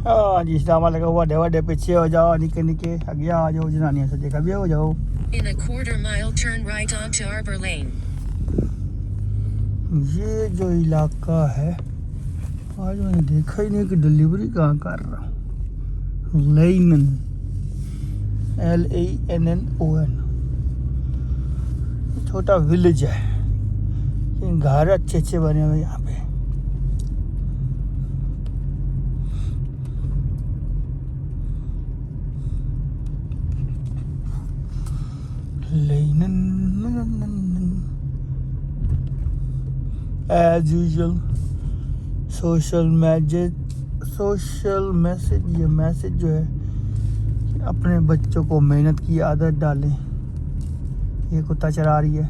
हाँ जी ड्रामा लगा हुआ वड्डे पीछे हो जाओ निके निके अगे आ जाओ जनानियां सजे कभी हो जाओ In a quarter mile turn right onto Arbor Lane. ये जो इलाका है आज मैंने देखा ही नहीं कि डिलीवरी कहाँ कर रहा हूँ लेनन LANNON छोटा विलेज है घर अच्छे अच्छे बने हुए यहाँ पे एज यूजुअल सोशल मैसेज ये मैसेज जो है अपने बच्चों को मेहनत की आदत डालें। ये कुत्ता चरा रही है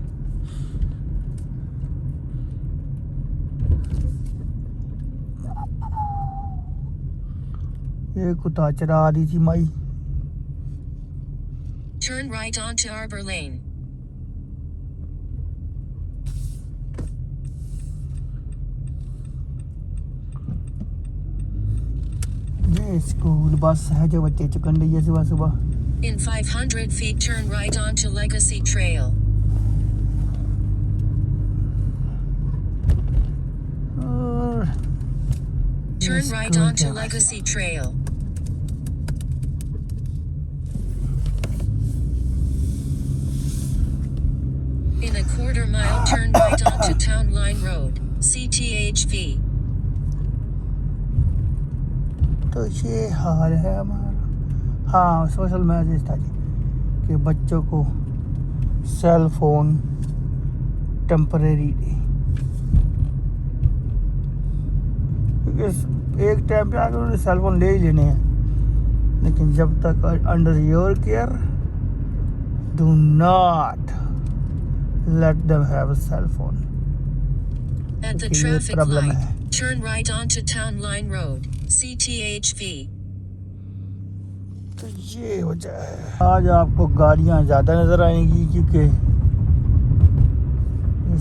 ये कुत्ता चरा रही थी माई। Turn right onto Arbor Lane. ये स्कूल बस है जो बच्चे चुकन रही है सुबह सुबह। In 500 feet turn right onto Legacy Trail. Turn right onto Legacy Trail. In a quarter mile turn right onto Town Line Road, CTHV. तो ये हाल है हमारा। हाँ सोशल मैसेज था जी कि बच्चों को सेल फोन टेम्परेरी दे क्योंकि एक टाइम पे आकर उन्हें सेल फोन ले ही लेने हैं लेकिन जब तक under your care do not let them have a cell phone. At the traffic light, turn right onto Town Line Road, CTHV. तो ये वजह है आज आपको गाड़ियां ज़्यादा नज़र आएंगी क्योंकि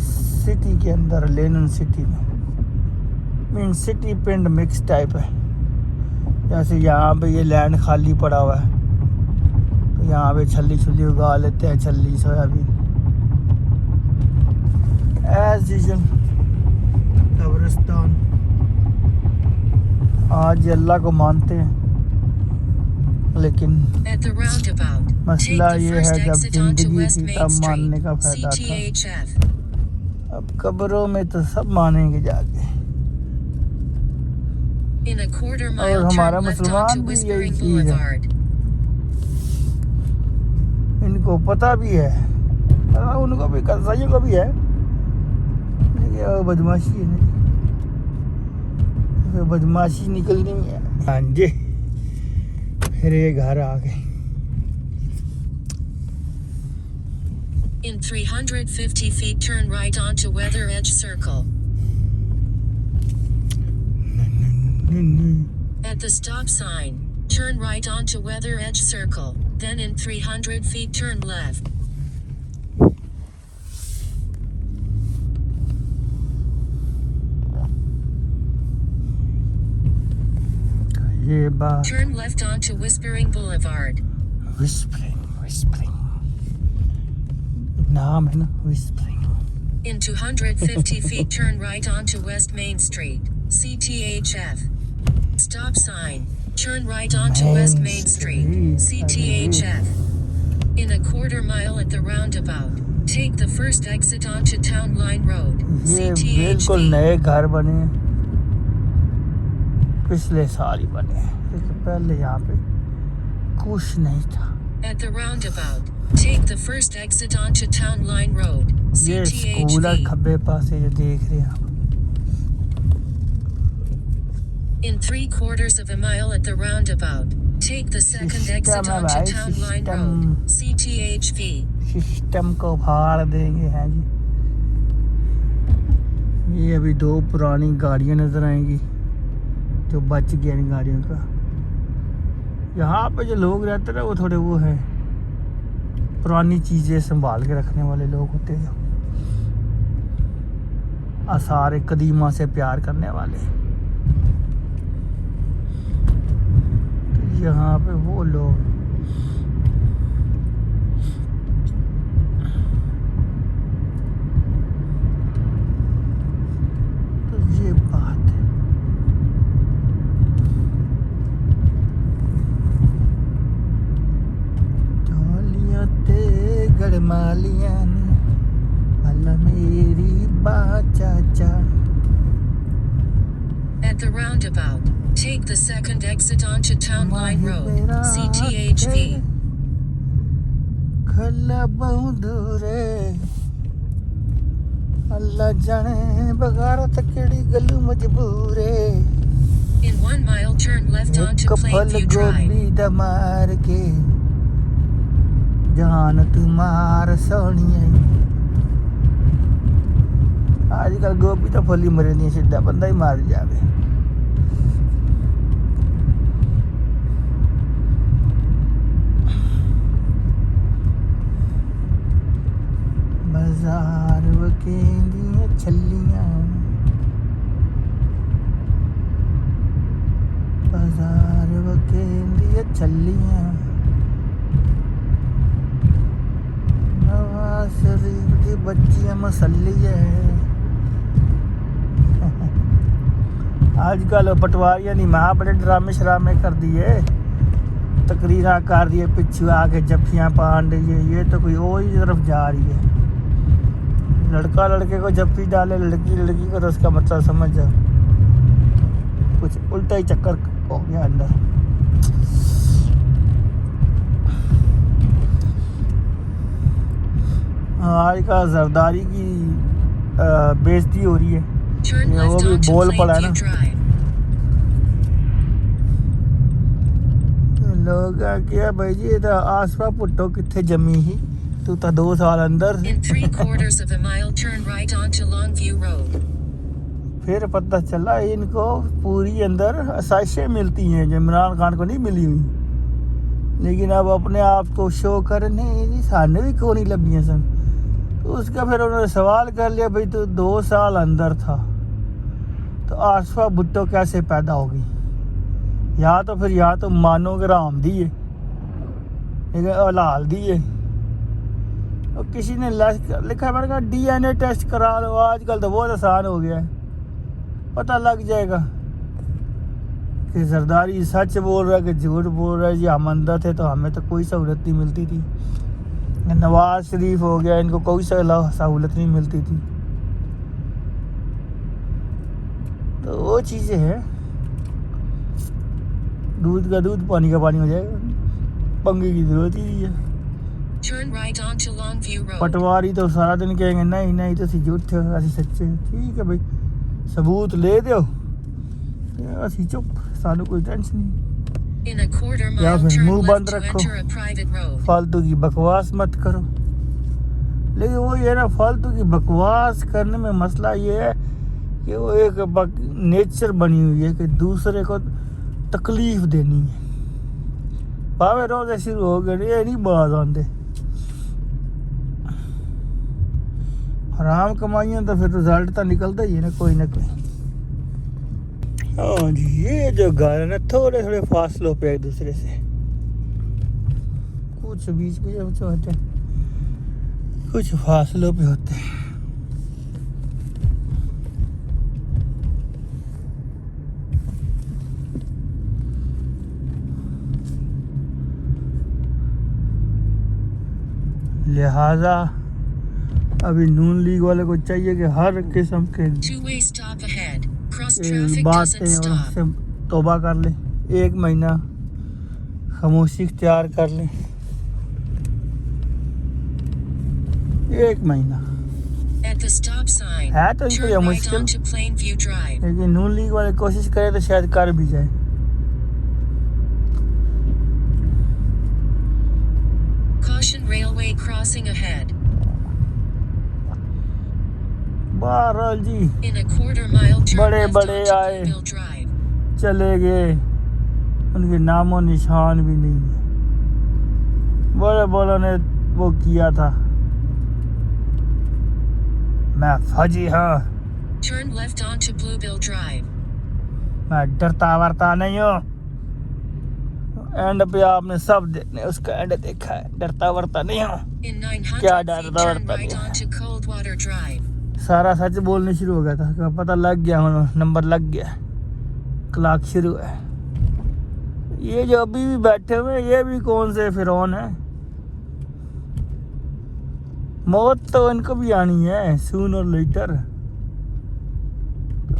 सिटी के अंदर लेनन सिटी में मीन सिटी पिंड मिक्स टाइप है। जैसे यहाँ पे ये लैंड खाली पड़ा हुआ है तो यहाँ पे छल्ली छुल्ली उगा लेते हैं छल्ली सोयाबीन एज यूजुअल कब्रिस्तान। आज अल्लाह को मानते हैं लेकिन मसला ये है जब जिंदगी थी तब मानने का फायदा था। अब कब्रों में तो सब मानेंगे जाके और हमारा मुसलमान भी यही चीज है इनको पता भी है उनको भी कसाईयों को भी है बदमाशी है ना बदमाशी निकलनी है। हाँ जी फिर ये घर आ गए। In 350 feet turn right onto Weather Edge Circle. At the stop sign, turn right onto Weather Edge Circle, then in 300 feet turn left. Turn left onto Whispering Boulevard. Whispering. नाम है ना Whispering. In 250 feet turn right onto West Main Street, CTHF. Stop sign. Turn right onto West Main Street, CTHF. In a quarter mile at the roundabout, take the first exit onto Town Line Road, CTHV. बिल्कुल नए घर बने पिछले साल ही बने क्योंकि पहले यहाँ पे कुछ नहीं था। At the roundabout, take the first exit onto Town Line Road, ये स्कूल है खब्बे पासे जो देख रहे हैं आप। In 3/4 of a mile at the roundabout, take the second exit onto Town Line Road, CTHV. System को फाड़ देंगे हैं जी। ये अभी दो पुरानी गाड़ियाँ नजर आएंगी जो बच गया इन गाड़ियों का। यहाँ पे जो लोग रहते हैं वो थोड़े वो हैं पुरानी चीज़ें संभाल के रखने वाले लोग होते हैं आसार कदीमा से प्यार करने वाले। यहाँ पे वो लोग तो ये बात है। ढोलियों ते गड़मालियां ने भला मेरी चाचा। At the roundabout, take the second exit onto Town Line Road, CTHV. खला बहुदूरे अल्लाह जाने बगारत केड़ी गलू मजबूरे। In 1 mile, turn left onto फल Plainview Drive. गोभी दा मार के जान तू मार सोनिए। आजकल गोभी तो फली मरे नहीं, सीधा बंदा ही मार जावे। बाजार वकेंदियां छल्लियां, बाजार वकेंदियां छल्लियां, नवाज शरीफ दी बच्चियां मसल्ली है। आजकल पटवारियां नी मां बड़े ड्रामे शरामे कर दिए, तकरीरा कर दिए, पिछू आके जफ्फियां पान रही है। ये तो कोई और ही तरफ जा रही है। लड़का लड़के को जफ्फी डाले, लड़की लड़की को, तो उसका मतलब समझ जाओ कुछ उल्टा ही चक्कर हो गया अंदर। आजकल जरदारी की बेइज्जती हो रही है। Turn ये वो left भी onto बोल पड़ा ना, Plainview Drive. लोग क्या भाई जी, तो आसपा पुट्टो किथे जमी ही, तू तो 2 साल अंदर। In 3/4 of a mile, turn right onto Longview Road. फिर पता चला इनको पूरी अंदर आसाइशें मिलती हैं जो इमरान खान को नहीं मिली हुई, लेकिन अब अपने आप को शो करने सामने भी क्यों नहीं लबियाँ सन। तो उसका फिर उन्होंने सवाल कर लिया, भाई तू 2 साल अंदर था तो आसफा भुट्टो कैसे पैदा होगी। या तो फिर या तो मानो के राम दिए, लेकिन हलाल दिए। और किसी ने लिखा है, मैंने कहा DNA टेस्ट करा लो, आजकल तो बहुत आसान हो गया है, पता लग जाएगा कि जरदारी सच बोल रहा है कि झूठ बोल रहा है। जी हम अंदर थे तो हमें तो कोई सहूलत नहीं मिलती थी। नवाज शरीफ हो गया, इनको कोई सहूलत नहीं मिलती थी। तो वो चीज़ें हैं, दूध का दूध पानी का पानी हो जाएगा, पंगे की जरूरत ही नहीं है। Turn right onto Longview Road. पटवारी तो सारा दिन कहेंगे नहीं नहीं तो असी झूठे हो, असी सच्चे। ठीक है भाई, सबूत ले दो, असी चुप, सानू कोई टेंशन नहीं। In a 1/4 या mile, फिर turn मुंह left बंद to रखो, enter a private road. फालतू की बकवास मत करो। लेकिन वो ये ना, फालतू की बकवास करने में मसला ये है कि वो एक नेचर बनी हुई है कि दूसरे को तकलीफ देनी है। भावे रोज़ शुरू हो गए, ये नहीं बात आते। हराम कमाइयाँ तो फिर रिजल्ट तो निकलता ही है ना कोई ना कोई। हाँ जी, ये जो घर है ना, थोड़े थोड़े फासलों पे एक दूसरे से, कुछ बीच में जो होते हैं, कुछ फासलों पे होते हैं। लिहाजा अभी नून लीग वाले को चाहिए कि हर किस्म के 2-way stop ahead. Cross traffic बातें doesn't और stop. उससे तौबा कर ले, 1 महीना खामोशी इख्तियार कर ले, 1 महीना At the stop sign, है तो इनको turn ये right मुश्किल, onto Plainview Drive. लेकिन नून लीग वाले कोशिश करें तो शायद कर भी जाए। Caution railway crossing ahead. बहरहाल जी, In a 1/4 mile, turn बड़े left बड़े onto आए, Bluebell Drive. चले गए, उनके नामो निशान भी नहीं है। बड़े बड़ों ने वो किया था, मैं फौजी हूँ, Turn left onto Bluebell Drive. मैं डरता वरता नहीं हूँ। एंड पे आपने सब देखने उसका एंड देखा है, डरता वरता नहीं हो। In क्या 900 डरता feet, turn वरता right नहीं है। onto Coldwater Drive. सारा सच बोलने शुरू हो गया था कि पता लग गया, नंबर लग गया, क्लॉक शुरू है। ये जो अभी भी बैठे हुए हैं, ये भी कौन से फिरौन है। मौत तो इनको भी आनी है सून और लेटर।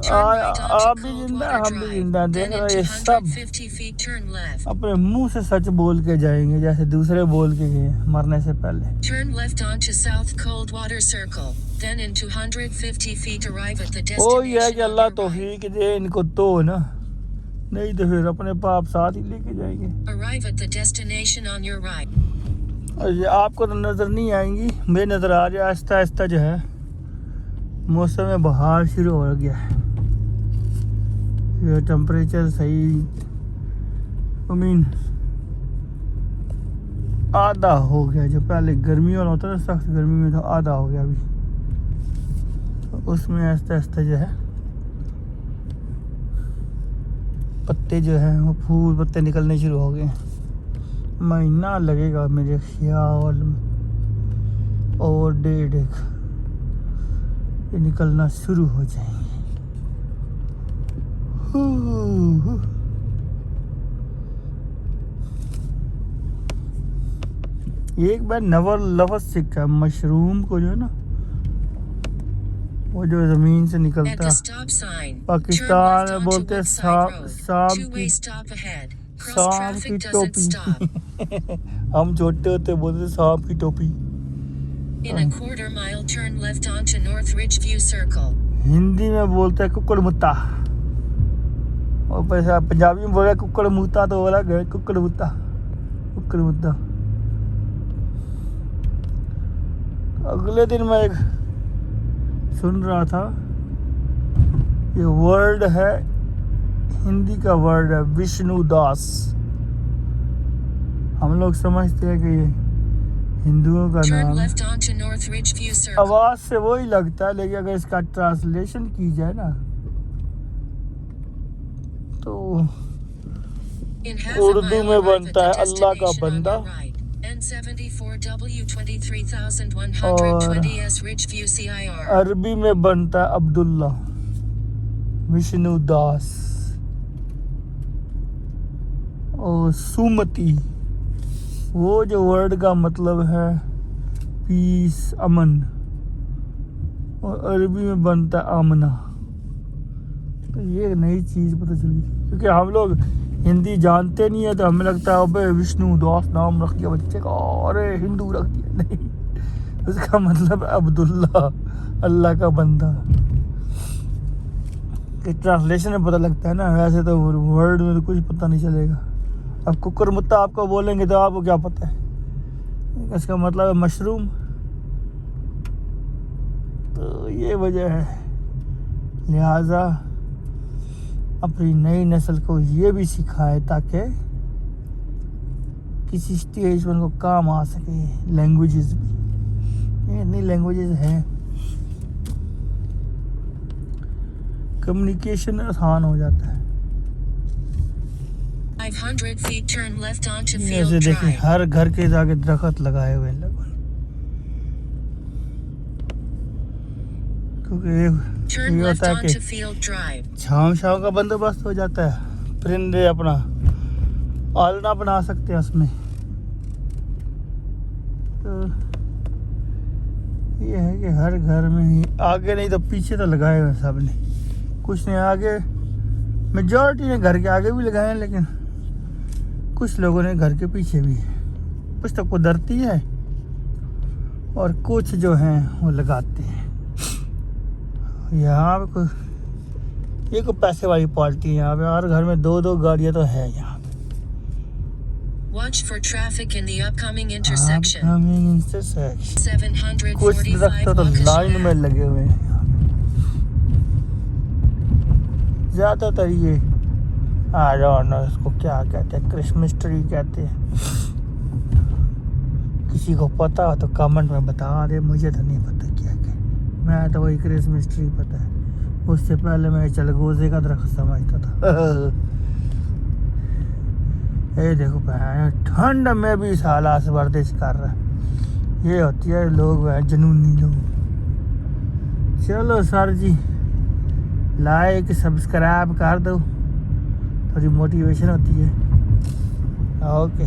Turn right onto आप भी जिंदा Coldwater हम भी Drive. जिंदा, देख Then रहे हो into ये सब 150 feet, turn left. अपने मुंह से सच बोल के जाएंगे जैसे दूसरे बोल के गए मरने से पहले। Turn left onto South Coldwater Circle. Then into 150 feet, arrive at the ओ ये है कि destination on Allah your right. तौफीक दे इनको तो ना, नहीं तो फिर अपने पाप साथ ही लेके जाएंगे। Arrive at the destination on your right. और ये आपको तो नज़र नहीं आएंगी, मुझे नज़र आ रही है। आहिस्ता आहिस्ता जो है मौसम में बहार शुरू हो गया है। ये टेम्परेचर सही आधा हो गया। जो पहले गर्मी वाला होता था, सख्त गर्मी में, तो आधा हो गया अभी। तो उसमें आहिस्ता आहिस्ता जो है पत्ते जो है वो फूल पत्ते निकलने शुरू हो गए। महीना लगेगा मेरे ख्याल में, और 1.5 ये निकलना शुरू हो जाएंगे। एक बार नवर लफ्ज़ सीखा, मशरूम को जो है ना, वो जो ज़मीन से At निकलता the है, stop sign, turn Pakistan left में onto बोलते हैं Woodside Road. सांप की Two-way stop ahead. Cross सांप की traffic doesn't stop. टोपी। हम छोटे होते बोलते सांप की टोपी। In a quarter mile, turn left onto North Ridgeview Circle. Hindi में बोलते हैं कुक्कड़ मुत्ता, और पैसा पंजाबी में बोला कुक्कड़ मुत्ता, तो बोला गए कुक्कड़ मुत्ता, कुक्कड़ मुत्ता। अगले दिन मैं एक सुन रहा था, ये वर्ड है, हिंदी का वर्ड है विष्णु दास। हम लोग समझते हैं कि ये हिंदुओं का Turn नाम है, left onto North Ridgeview Circle. आवाज से वही लगता है, लेकिन अगर इसका ट्रांसलेशन की जाए ना तो In half a Urdu mile, में arrive at बनता the है अल्लाह का destination on बंदा, your right. N74W 23120 S Ridgeview CIR. अरबी में बनता है अब्दुल्ला। विष्णु दास और सुमति, वो जो वर्ड का मतलब है पीस, अमन, और अरबी में बनता है आमना। तो ये एक नई चीज़ पता चली, क्योंकि हम लोग हिंदी जानते नहीं है, तो हमें लगता है अबे विष्णु दास नाम रख दिया बच्चे का, अरे हिंदू रख दिया। नहीं, उसका मतलब अब्दुल्ला, अल्लाह का बंदा। कि ट्रांसलेशन में पता लगता है ना, वैसे तो वर्ड में तो कुछ पता नहीं चलेगा। अब कुकर मुत्ता आपको बोलेंगे तो आपको क्या पता है, इसका मतलब है मशरूम। तो ये वजह है, लिहाजा अपनी नई नस्ल को ये भी सिखाए ताकि किसी स्टेज पर उनको काम आ सके। लैंग्वेजेस भी, इतनी लैंग्वेजेस हैं, कम्युनिकेशन आसान हो जाता है। 500 feet, turn left onto ऐसे Field देखिए, Drive. हर घर के आगे दरख्त लगाए हुए हैं लोगों ने, क्योंकि Turn ये left होता है onto कि Field Drive. छाँव छाँव का बंदोबस्त हो जाता है, परिंदे अपना आलना बना सकते हैं उसमें। तो ये है कि हर घर में ही, आगे नहीं तो पीछे तो लगाए हुए सब ने, कुछ ने आगे, मेजॉरिटी ने घर के आगे भी लगाए हैं, लेकिन कुछ लोगों ने घर के पीछे भी। कुछ तो कुदरती है और कुछ जो हैं वो लगाते हैं। यहाँ पे ये कोई पैसे वाली पार्टी है, यहाँ पे हर घर में 2-2 गाड़ियाँ तो है यहाँ पे। Watch for traffic in the upcoming intersection. Upcoming intersection। 745 कुछ दरख्त तो Waukesha लाइन में Ave. लगे हुए हैं यहाँ पे। ज़्यादातर ये I don't know इसको क्या कहते हैं, क्रिसमस ट्री कहते हैं। किसी को पता हो तो कमेंट में बता दे, मुझे तो नहीं पता क्या क्या। मैं तो वही क्रिसमस ट्री पता है, उससे पहले मैं चलगोजे का दरख्त समझता था। ये देखो भाई ठंड में भी साला से वर्जिश कर रहा है। ये होती है लोग भाई जुनूनी लोग। चलो सर जी लाइक सब्सक्राइब कर दो, थोड़ी मोटिवेशन होती है। ओके।